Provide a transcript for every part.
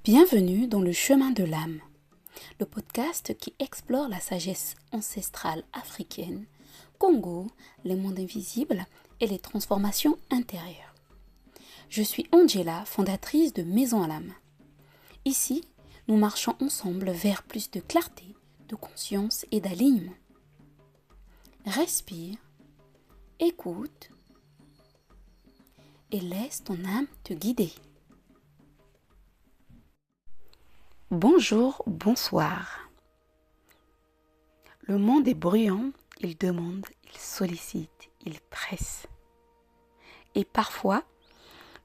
Bienvenue dans le chemin de l'âme, le podcast qui explore la sagesse ancestrale africaine, Congo, les mondes invisibles et les transformations intérieures. Je suis Angela, fondatrice de Maison à l'âme. Ici, nous marchons ensemble vers plus de clarté, de conscience et d'alignement. Respire, écoute et laisse ton âme te guider. Bonjour, bonsoir. Le monde est bruyant, il demande, il sollicite, il presse. Et parfois,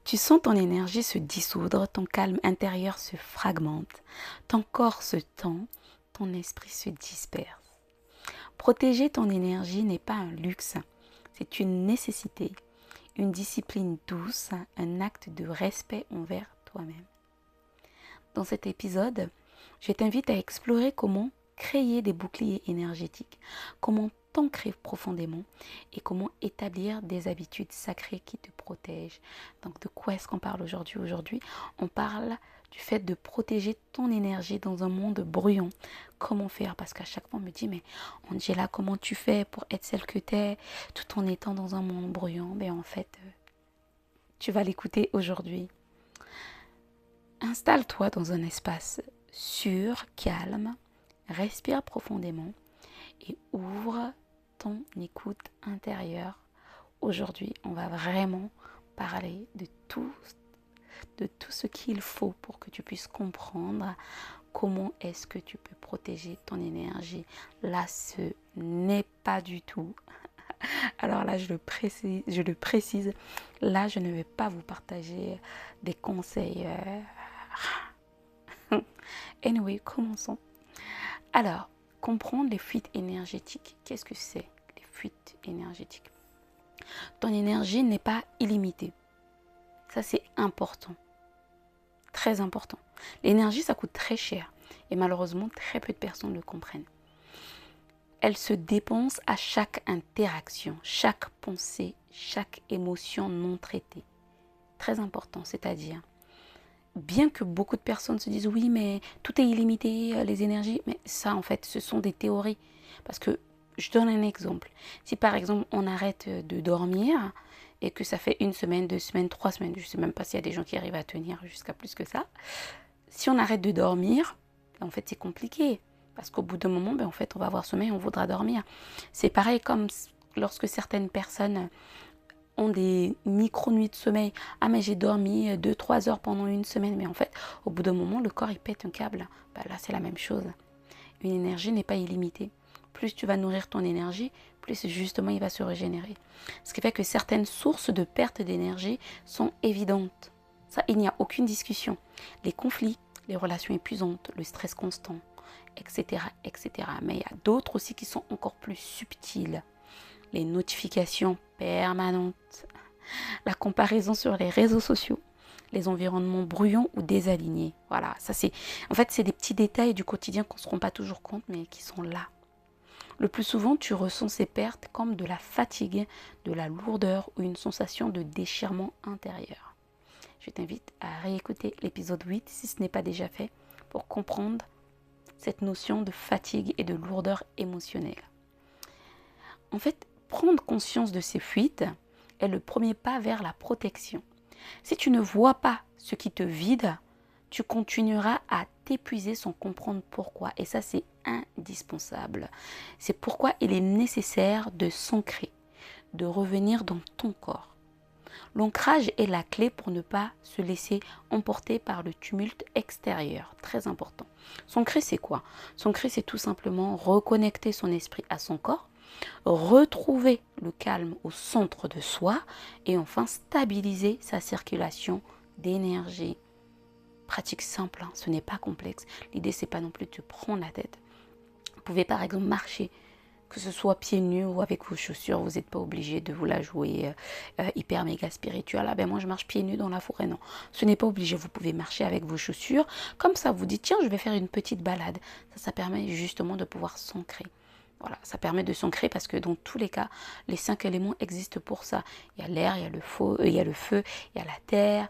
tu sens ton énergie se dissoudre, ton calme intérieur se fragmente, ton corps se tend, ton esprit se disperse. Protéger ton énergie n'est pas un luxe, c'est une nécessité, une discipline douce, un acte de respect envers toi-même. Dans cet épisode, je t'invite à explorer comment créer des boucliers énergétiques, comment t'ancrer profondément et comment établir des habitudes sacrées qui te protègent. Donc de quoi est-ce qu'on parle aujourd'hui? Aujourd'hui, on parle du fait de protéger ton énergie dans un monde bruyant. Comment faire? Parce qu'à chaque fois, on me dit, mais Angela, comment tu fais pour être celle que tu es tout en étant dans un monde bruyant? En fait, tu vas l'écouter aujourd'hui. Installe-toi dans un espace sûr, calme, respire profondément et ouvre ton écoute intérieure. Aujourd'hui, on va vraiment parler de tout ce qu'il faut pour que tu puisses comprendre comment est-ce que tu peux protéger ton énergie. Là, ce n'est pas du tout. Alors là, je le précise, là, je ne vais pas vous partager des conseils. Anyway, commençons. Alors, comprendre les fuites énergétiques. Qu'est-ce que c'est, les fuites énergétiques? Ton énergie n'est pas illimitée. Ça, c'est important. Très important. L'énergie, ça coûte très cher. Et malheureusement, très peu de personnes le comprennent. Elle se dépense à chaque interaction, chaque pensée, chaque émotion non traitée. Très important, c'est-à-dire, bien que beaucoup de personnes se disent oui, mais tout est illimité, les énergies, mais ça, en fait, ce sont des théories. Parce que, je donne un exemple. Si par exemple, on arrête de dormir et que ça fait 1 semaine, 2 semaines, 3 semaines, je ne sais même pas s'il y a des gens qui arrivent à tenir jusqu'à plus que ça. Si on arrête de dormir, en fait, c'est compliqué. Parce qu'au bout d'un moment, en fait, on va avoir sommeil, on voudra dormir. C'est pareil comme lorsque certaines personnes ont des micro-nuits de sommeil. Ah, mais j'ai dormi 2-3 heures pendant 1 semaine. Mais en fait, au bout d'un moment, le corps, il pète un câble. Là, c'est la même chose. Une énergie n'est pas illimitée. Plus tu vas nourrir ton énergie, plus justement, il va se régénérer. Ce qui fait que certaines sources de perte d'énergie sont évidentes. Ça, il n'y a aucune discussion. Les conflits, les relations épuisantes, le stress constant, etc., etc. Mais il y a d'autres aussi qui sont encore plus subtiles. Les notifications permanentes, la comparaison sur les réseaux sociaux, les environnements bruyants ou désalignés. Voilà, ça c'est des petits détails du quotidien qu'on ne se rend pas toujours compte, mais qui sont là. Le plus souvent, tu ressens ces pertes comme de la fatigue, de la lourdeur ou une sensation de déchirement intérieur. Je t'invite à réécouter l'épisode 8 si ce n'est pas déjà fait pour comprendre cette notion de fatigue et de lourdeur émotionnelle. En fait, prendre conscience de ces fuites est le premier pas vers la protection. Si tu ne vois pas ce qui te vide, tu continueras à t'épuiser sans comprendre pourquoi. Et ça, c'est indispensable. C'est pourquoi il est nécessaire de s'ancrer, de revenir dans ton corps. L'ancrage est la clé pour ne pas se laisser emporter par le tumulte extérieur. Très important. S'ancrer, c'est quoi? S'ancrer, c'est tout simplement reconnecter son esprit à son corps, retrouver le calme au centre de soi et enfin stabiliser sa circulation d'énergie. Pratique simple, ce n'est pas complexe. L'idée, c'est pas non plus de te prendre la tête. Vous pouvez par exemple marcher, que ce soit pieds nus ou avec vos chaussures. Vous n'êtes pas obligé de vous la jouer hyper méga spirituelle. Moi, je marche pieds nus dans la forêt. Non, ce n'est pas obligé. Vous pouvez marcher avec vos chaussures. Comme ça, vous dites, tiens, je vais faire une petite balade. Ça permet justement de pouvoir s'ancrer. Voilà, ça permet de s'ancrer parce que dans tous les cas, les 5 éléments existent pour ça. Il y a l'air, il y a le feu, il y a la terre,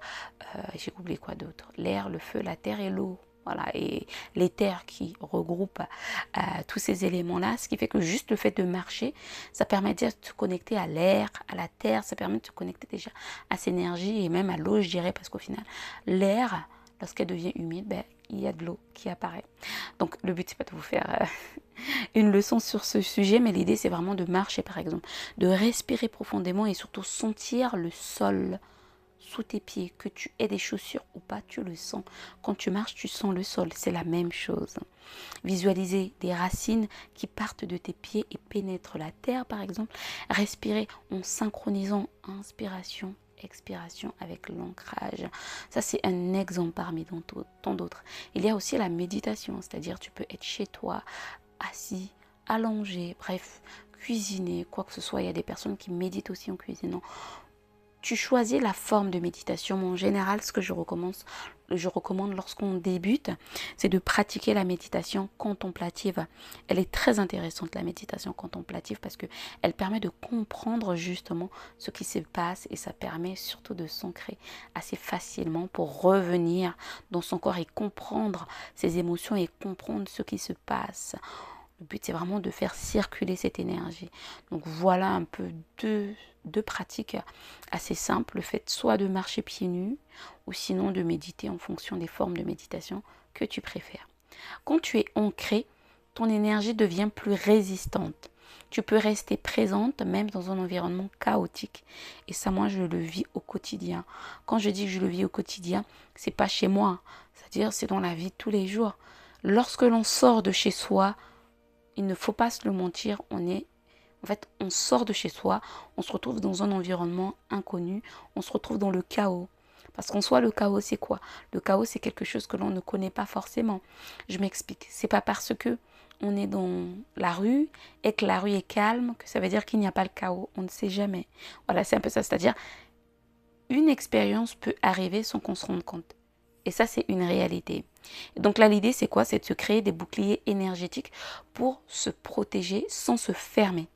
j'ai oublié quoi d'autre. L'air, le feu, la terre et l'eau. Voilà, et les terres qui regroupent tous ces éléments-là, ce qui fait que juste le fait de marcher, ça permet déjà de se connecter à l'air, à la terre, ça permet de se connecter déjà à cette énergie et même à l'eau, je dirais, parce qu'au final, l'air, lorsqu'elle devient humide, ben, il y a de l'eau qui apparaît. Donc le but, c'est pas de vous faire une leçon sur ce sujet, mais l'idée, c'est vraiment de marcher, par exemple, de respirer profondément et surtout sentir le sol sous tes pieds, que tu aies des chaussures ou pas, tu le sens. Quand tu marches, tu sens le sol, c'est la même chose. Visualiser des racines qui partent de tes pieds et pénètrent la terre, par exemple. Respirer en synchronisant inspiration, expiration avec l'ancrage. Ça, c'est un exemple parmi tant d'autres. Il y a aussi la méditation, c'est-à-dire tu peux être chez toi, assis, allongé, bref, cuisiner, quoi que ce soit. Il y a des personnes qui méditent aussi en cuisinant. Tu choisis la forme de méditation. Mais en général, ce que je recommande lorsqu'on débute, c'est de pratiquer la méditation contemplative. Elle est très intéressante, la méditation contemplative, parce qu'elle permet de comprendre justement ce qui se passe et ça permet surtout de s'ancrer assez facilement pour revenir dans son corps et comprendre ses émotions et comprendre ce qui se passe. Le but, c'est vraiment de faire circuler cette énergie. Donc voilà un peu deux pratiques assez simples. Le fait soit de marcher pieds nus ou sinon de méditer en fonction des formes de méditation que tu préfères. Quand tu es ancré, ton énergie devient plus résistante. Tu peux rester présente même dans un environnement chaotique. Et ça, moi, je le vis au quotidien. Quand je dis que je le vis au quotidien, c'est pas chez moi. C'est-à-dire, c'est dans la vie de tous les jours. Lorsque l'on sort de chez soi, il ne faut pas se le mentir, on sort de chez soi, on se retrouve dans un environnement inconnu, on se retrouve dans le chaos. Parce qu'en soi, le chaos, c'est quoi? Le chaos, c'est quelque chose que l'on ne connaît pas forcément. Je m'explique. C'est pas parce que on est dans la rue et que la rue est calme que ça veut dire qu'il n'y a pas le chaos. On ne sait jamais. Voilà, c'est un peu ça. C'est-à-dire, une expérience peut arriver sans qu'on se rende compte. Et ça, c'est une réalité. Donc là, l'idée, c'est quoi? C'est de se créer des boucliers énergétiques pour se protéger sans se fermer.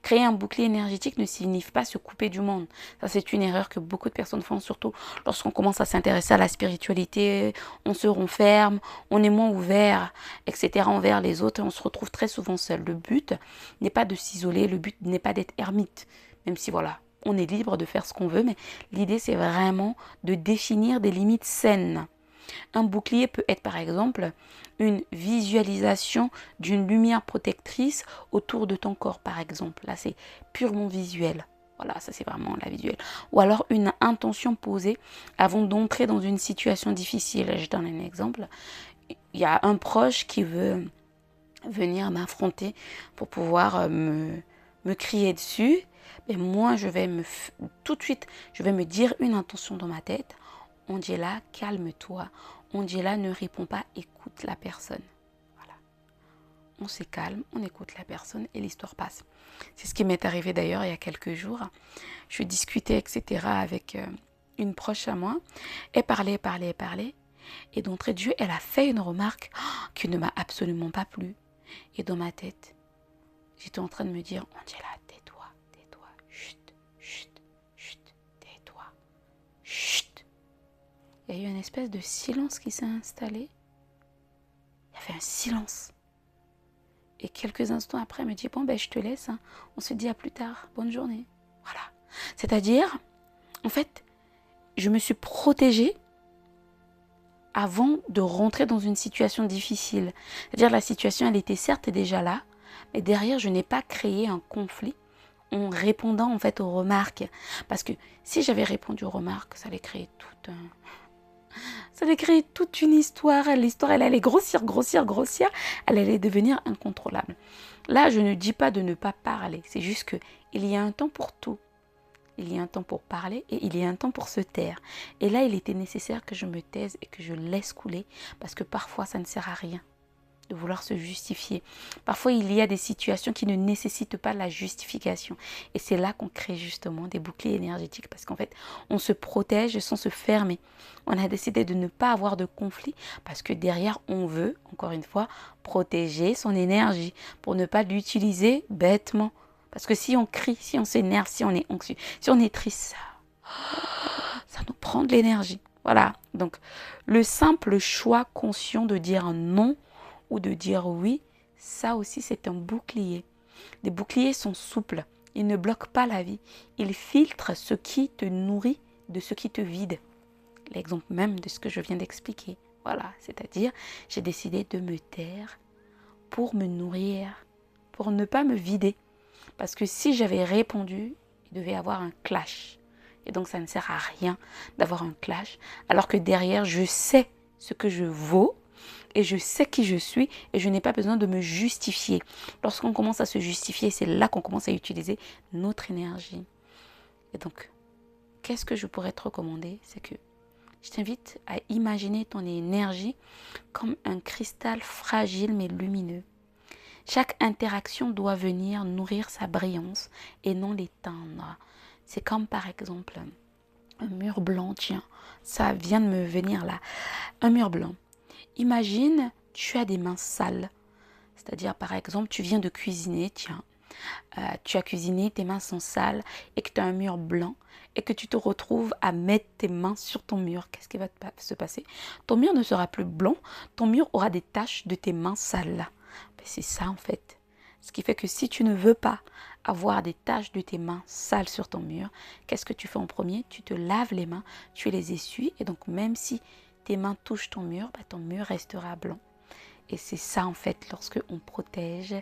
Créer un bouclier énergétique ne signifie pas se couper du monde. Ça, c'est une erreur que beaucoup de personnes font, surtout lorsqu'on commence à s'intéresser à la spiritualité. On se renferme, on est moins ouvert, etc. envers les autres et on se retrouve très souvent seul. Le but n'est pas de s'isoler, le but n'est pas d'être ermite. Même si, voilà, on est libre de faire ce qu'on veut, mais l'idée, c'est vraiment de définir des limites saines. Un bouclier peut être par exemple une visualisation d'une lumière protectrice autour de ton corps par exemple. Là c'est purement visuel. Voilà, ça c'est vraiment la visuelle. Ou alors une intention posée avant d'entrer dans une situation difficile. Je donne un exemple. Il y a un proche qui veut venir m'affronter pour pouvoir me crier dessus. Mais moi je vais tout de suite, je vais me dire une intention dans ma tête. On dit là, calme-toi. On dit là, ne réponds pas, écoute la personne. Voilà. On se calme, on écoute la personne et l'histoire passe. C'est ce qui m'est arrivé d'ailleurs il y a quelques jours. Je discutais, etc. avec une proche à moi. Elle parlait. Et d'entrée de jeu, elle a fait une remarque qui ne m'a absolument pas plu. Et dans ma tête, j'étais en train de me dire, on dit là, tais-toi, chut, chut, chut, tais-toi, chut. Il y a eu une espèce de silence qui s'est installé. Il y avait un silence. Et quelques instants après, elle me dit, bon, ben, je te laisse. Hein. On se dit à plus tard. Bonne journée. Voilà. C'est-à-dire, en fait, je me suis protégée avant de rentrer dans une situation difficile. C'est-à-dire, la situation, elle était certes déjà là, mais derrière, je n'ai pas créé un conflit en répondant en fait aux remarques. Parce que si j'avais répondu aux remarques, ça allait créer ça allait créer toute une histoire. L'histoire, elle allait grossir. Elle allait devenir incontrôlable. Là, je ne dis pas de ne pas parler. C'est juste qu'il y a un temps pour tout. Il y a un temps pour parler et il y a un temps pour se taire. Et là, il était nécessaire que je me taise et que je laisse couler parce que parfois, ça ne sert à rien de vouloir se justifier. Parfois, il y a des situations qui ne nécessitent pas la justification. Et c'est là qu'on crée justement des boucliers énergétiques parce qu'en fait, on se protège sans se fermer. On a décidé de ne pas avoir de conflit parce que derrière, on veut, encore une fois, protéger son énergie pour ne pas l'utiliser bêtement. Parce que si on crie, si on s'énerve, si on est anxieux, si on est triste, ça nous prend de l'énergie. Voilà, donc le simple choix conscient de dire non ou de dire oui, ça aussi c'est un bouclier. Les boucliers sont souples, ils ne bloquent pas la vie, ils filtrent ce qui te nourrit de ce qui te vide. L'exemple même de ce que je viens d'expliquer. Voilà, c'est-à-dire j'ai décidé de me taire pour me nourrir, pour ne pas me vider. Parce que si j'avais répondu, il devait y avoir un clash. Et donc ça ne sert à rien d'avoir un clash, alors que derrière, je sais ce que je vaux et je sais qui je suis et je n'ai pas besoin de me justifier. Lorsqu'on commence à se justifier, c'est là qu'on commence à utiliser notre énergie. Et donc, qu'est-ce que je pourrais te recommander? C'est que je t'invite à imaginer ton énergie comme un cristal fragile mais lumineux. Chaque interaction doit venir nourrir sa brillance et non l'éteindre. C'est comme par exemple un mur blanc, tiens, ça vient de me venir là. Un mur blanc. Imagine, tu as des mains sales. C'est-à-dire par exemple, tu viens de cuisiner, tiens. Tu as cuisiné, tes mains sont sales et que tu as un mur blanc et que tu te retrouves à mettre tes mains sur ton mur. Qu'est-ce qui va se passer? Ton mur ne sera plus blanc, ton mur aura des taches de tes mains sales. C'est ça en fait. Ce qui fait que si tu ne veux pas avoir des taches de tes mains sales sur ton mur, qu'est-ce que tu fais en premier? Tu te laves les mains, tu les essuies et donc même si tes mains touchent ton mur restera blanc. Et c'est ça en fait lorsque on protège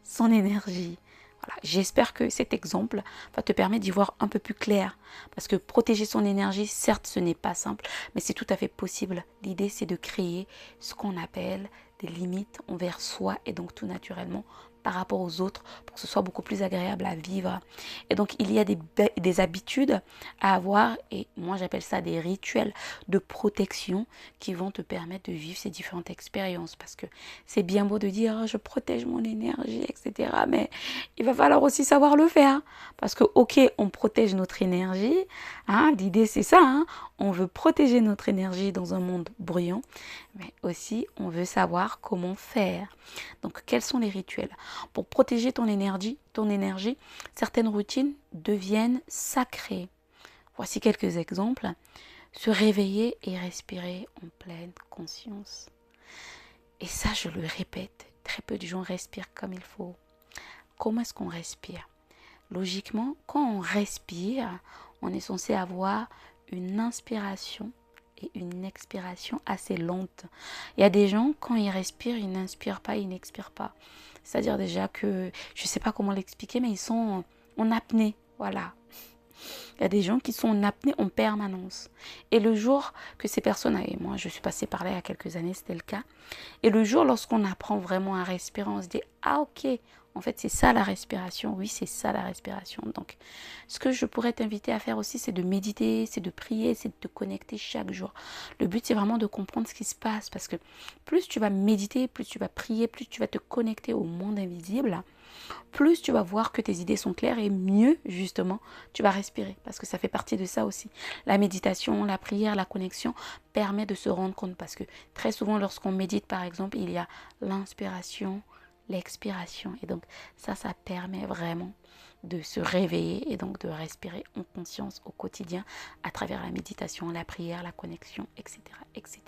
son énergie. Voilà. J'espère que cet exemple va te permettre d'y voir un peu plus clair. Parce que protéger son énergie, certes, ce n'est pas simple, mais c'est tout à fait possible. L'idée, c'est de créer ce qu'on appelle des limites envers soi et donc tout naturellement par rapport aux autres pour que ce soit beaucoup plus agréable à vivre. Et donc, il y a des habitudes à avoir et moi, j'appelle ça des rituels de protection qui vont te permettre de vivre ces différentes expériences. Parce que c'est bien beau de dire oh, « je protège mon énergie », etc. Mais il va falloir aussi savoir le faire. Parce que, ok, on protège notre énergie. Hein, l'idée, c'est ça. Hein, on veut protéger notre énergie dans un monde bruyant. Mais aussi, on veut savoir comment faire. Donc, quels sont les rituels? Pour protéger ton énergie, certaines routines deviennent sacrées. Voici quelques exemples. Se réveiller et respirer en pleine conscience. Et ça, je le répète, très peu de gens respirent comme il faut. Comment est-ce qu'on respire? Logiquement, quand on respire, on est censé avoir une inspiration et une expiration assez lente. Il y a des gens, quand ils respirent, ils n'inspirent pas, ils n'expirent pas. C'est-à-dire déjà que, je ne sais pas comment l'expliquer, mais ils sont en apnée. Voilà. Il y a des gens qui sont en apnée en permanence. Et le jour que ces personnes, et moi je suis passée par là il y a quelques années, c'était le cas. Et le jour lorsqu'on apprend vraiment à respirer, on se dit, ah ok, en fait c'est ça la respiration. Oui, c'est ça la respiration. Donc ce que je pourrais t'inviter à faire aussi, c'est de méditer, c'est de prier, c'est de te connecter chaque jour. Le but c'est vraiment de comprendre ce qui se passe. Parce que plus tu vas méditer, plus tu vas prier, plus tu vas te connecter au monde invisible, plus tu vas voir que tes idées sont claires et mieux justement tu vas respirer parce que ça fait partie de ça aussi. La méditation, la prière, la connexion permet de se rendre compte parce que très souvent lorsqu'on médite par exemple, il y a l'inspiration, l'expiration et donc ça permet vraiment de se réveiller et donc de respirer en conscience au quotidien à travers la méditation, la prière, la connexion, etc. etc.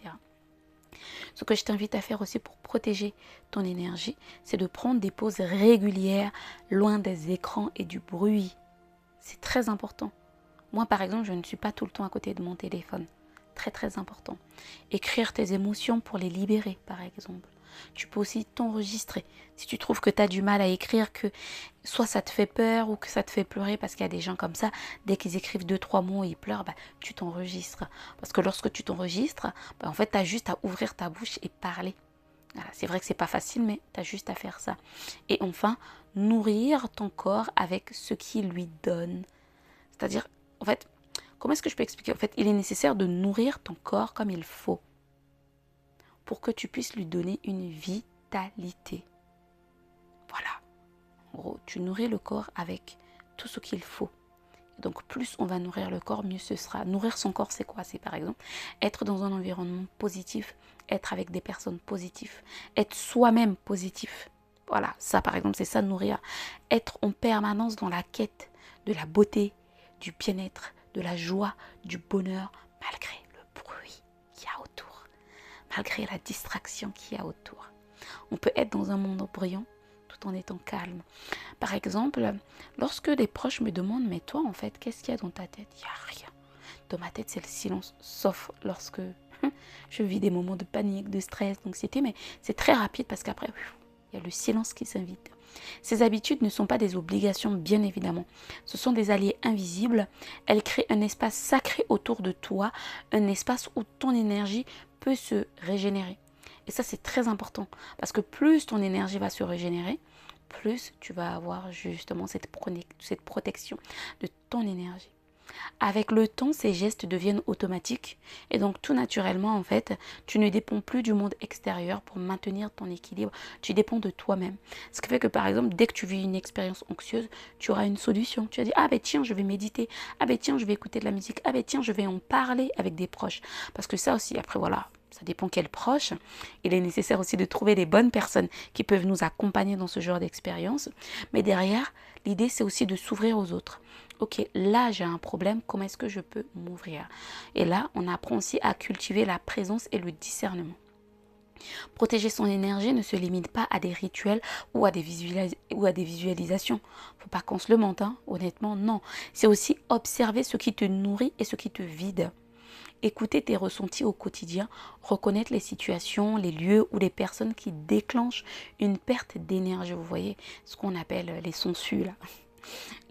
Ce que je t'invite à faire aussi pour protéger ton énergie, c'est de prendre des pauses régulières, loin des écrans et du bruit. C'est très important. Moi, par exemple, je ne suis pas tout le temps à côté de mon téléphone. Très, très important. Écrire tes émotions pour les libérer, par exemple. Tu peux aussi t'enregistrer. Si tu trouves que tu as du mal à écrire, que soit ça te fait peur ou que ça te fait pleurer, parce qu'il y a des gens comme ça, dès qu'ils écrivent 2-3 mots et ils pleurent, tu t'enregistres. Parce que lorsque tu t'enregistres, en fait, tu as juste à ouvrir ta bouche et parler. Voilà, c'est vrai que c'est pas facile, mais tu as juste à faire ça. Et enfin, nourrir ton corps avec ce qu'il lui donne. C'est-à-dire, en fait, comment est-ce que je peux expliquer? En fait, il est nécessaire de nourrir ton corps comme il faut pour que tu puisses lui donner une vie vitalité. Voilà. En gros, tu nourris le corps avec tout ce qu'il faut. Donc, plus on va nourrir le corps, mieux ce sera. Nourrir son corps, c'est quoi? C'est par exemple être dans un environnement positif, être avec des personnes positives, être soi-même positif. Voilà, ça par exemple, c'est ça nourrir. Être en permanence dans la quête de la beauté, du bien-être, de la joie, du bonheur, malgré le bruit qu'il y a autour, malgré la distraction qu'il y a autour. On peut être dans un monde bruyant tout en étant calme. Par exemple, lorsque des proches me demandent, mais toi en fait, qu'est-ce qu'il y a dans ta tête? Il n'y a rien. Dans ma tête, c'est le silence, sauf lorsque je vis des moments de panique, de stress, d'anxiété, mais c'est très rapide parce qu'après, il y a le silence qui s'invite. Ces habitudes ne sont pas des obligations, bien évidemment. Ce sont des alliés invisibles. Elles créent un espace sacré autour de toi, un espace où ton énergie peut se régénérer. Et ça, c'est très important parce que plus ton énergie va se régénérer, plus tu vas avoir justement cette protection de ton énergie. Avec le temps, ces gestes deviennent automatiques et donc tout naturellement, en fait, tu ne dépends plus du monde extérieur pour maintenir ton équilibre. Tu dépends de toi-même. Ce qui fait que, par exemple, dès que tu vis une expérience anxieuse, tu auras une solution. Tu vas dire, ah ben tiens, je vais méditer. Ah ben tiens, je vais écouter de la musique. Ah ben tiens, je vais en parler avec des proches. Parce que ça aussi, après, voilà, ça dépend quel proche. Il est nécessaire aussi de trouver les bonnes personnes qui peuvent nous accompagner dans ce genre d'expérience. Mais derrière, l'idée, c'est aussi de s'ouvrir aux autres. Ok, là j'ai un problème, comment est-ce que je peux m'ouvrir? Et là, on apprend aussi à cultiver la présence et le discernement. Protéger son énergie ne se limite pas à des rituels ou à des visualisations. Faut pas qu'on se le mente, hein. Honnêtement, non. C'est aussi observer ce qui te nourrit et ce qui te vide. Écouter tes ressentis au quotidien, reconnaître les situations, les lieux ou les personnes qui déclenchent une perte d'énergie. Vous voyez ce qu'on appelle les sangsues là.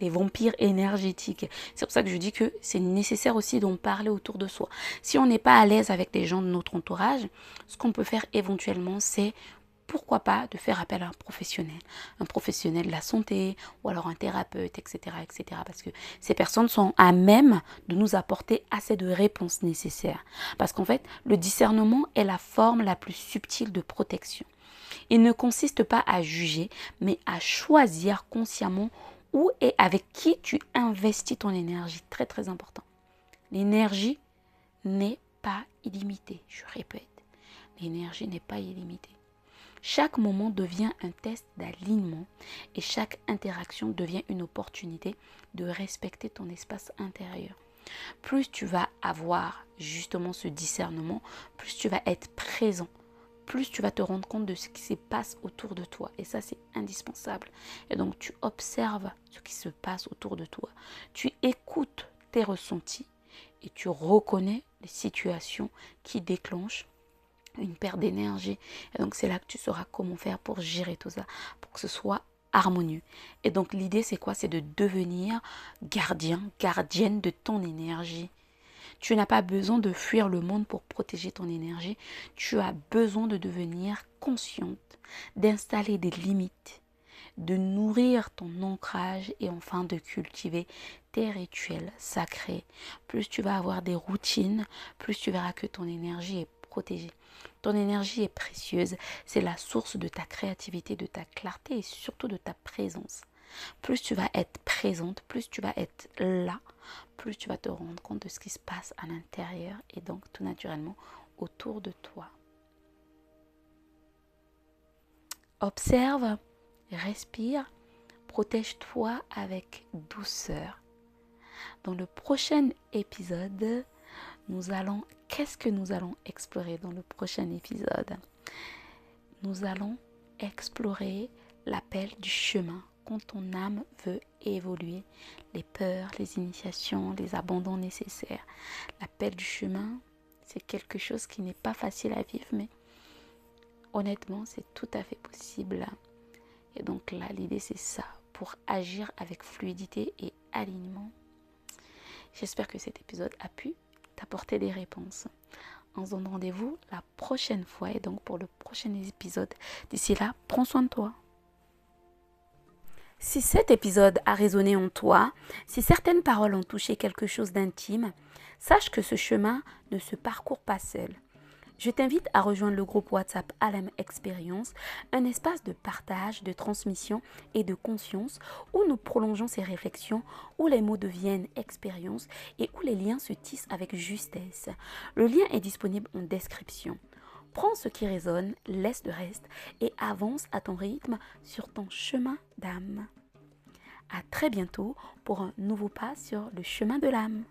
Les vampires énergétiques. C'est pour ça que je dis que c'est nécessaire aussi d'en parler autour de soi. Si on n'est pas à l'aise avec les gens de notre entourage, ce qu'on peut faire éventuellement, c'est pourquoi pas de faire appel à un professionnel de la santé ou alors un thérapeute, etc., etc. Parce que ces personnes sont à même de nous apporter assez de réponses nécessaires. Parce qu'en fait, le discernement est la forme la plus subtile de protection. Il ne consiste pas à juger, mais à choisir consciemment où et avec qui tu investis ton énergie. Très très important. L'énergie n'est pas illimitée. Je répète, l'énergie n'est pas illimitée. Chaque moment devient un test d'alignement et chaque interaction devient une opportunité de respecter ton espace intérieur. Plus tu vas avoir justement ce discernement, plus tu vas être présent, plus tu vas te rendre compte de ce qui se passe autour de toi. Et ça, c'est indispensable. Et donc, tu observes ce qui se passe autour de toi. Tu écoutes tes ressentis et tu reconnais les situations qui déclenchent une perte d'énergie. Et donc, c'est là que tu sauras comment faire pour gérer tout ça, pour que ce soit harmonieux. Et donc, l'idée, c'est quoi? C'est de devenir gardien, gardienne de ton énergie. Tu n'as pas besoin de fuir le monde pour protéger ton énergie. Tu as besoin de devenir consciente, d'installer des limites, de nourrir ton ancrage et enfin de cultiver tes rituels sacrés. Plus tu vas avoir des routines, plus tu verras que ton énergie est protégée. Ton énergie est précieuse. C'est la source de ta créativité, de ta clarté et surtout de ta présence. Plus tu vas être présente, plus tu vas être là, plus tu vas te rendre compte de ce qui se passe à l'intérieur et donc tout naturellement autour de toi. Observe, respire, protège-toi avec douceur. Dans le prochain épisode, qu'est-ce que nous allons explorer dans le prochain épisode? Nous allons explorer l'appel du chemin. Quand ton âme veut évoluer, les peurs, les initiations, les abandons nécessaires. L'appel du chemin, c'est quelque chose qui n'est pas facile à vivre, mais honnêtement, c'est tout à fait possible. Et donc là, l'idée, c'est ça, pour agir avec fluidité et alignement. J'espère que cet épisode a pu t'apporter des réponses. On se donne rendez-vous la prochaine fois et donc pour le prochain épisode. D'ici là, prends soin de toi. Si cet épisode a résonné en toi, si certaines paroles ont touché quelque chose d'intime, sache que ce chemin ne se parcourt pas seul. Je t'invite à rejoindre le groupe WhatsApp Alam Expérience, un espace de partage, de transmission et de conscience où nous prolongeons ces réflexions, où les mots deviennent expérience et où les liens se tissent avec justesse. Le lien est disponible en description. Prends ce qui résonne, laisse le reste et avance à ton rythme sur ton chemin d'âme. À très bientôt pour un nouveau pas sur le chemin de l'âme.